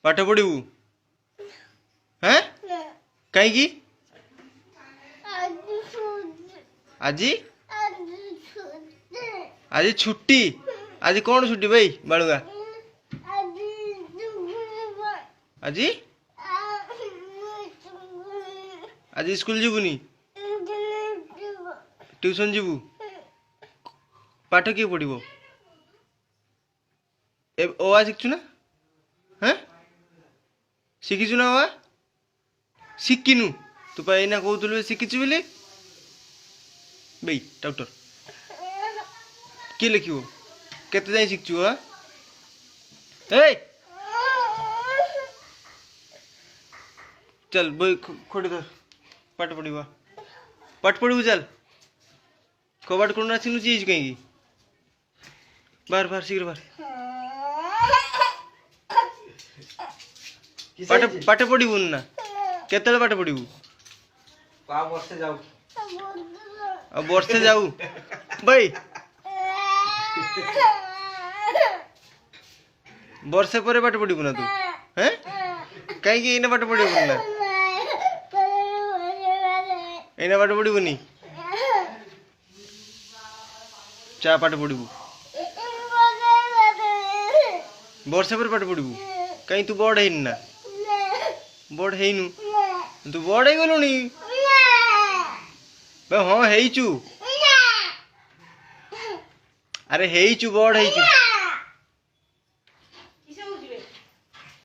पाठ पढ़ू हैं कहीं आज आज छुट्टी आज कौन छुट्टी भाई बालुगा आज आज स्कूल जीवुनी ट्यूशन जीवु पाठ किए पढ़ो ओ आ शिखु ना हाँ शिखीचु ना ओ शिखिनु तू पा एना कहतु शिखीचु बोली भाई डॉक्टर किए लिखो केते जाए शिखचु हाँ चल बई खोटी दे पाठ पढ़ा पाठ पढ़ू चल कबाट कौन आसिनु चीज कहीं बाहर बाहर शीघ्र बाहर पाठ पाठ पढ़ू ना केते पाठ पढ़ू वर्षे जाऊ भाई वर्षे पर पाठ पढ़ू ना तू हैं कहीं एना पाठ पढ़ू ना एना पाठ पढ़ू चा पाठ पढ़ू वर्षे पर पाठ पढ़ू कहीं तू बड़ है ना बड़ है तू बड़ है गलुनी हाँ हेचु अरे हेचु बड़ हेचु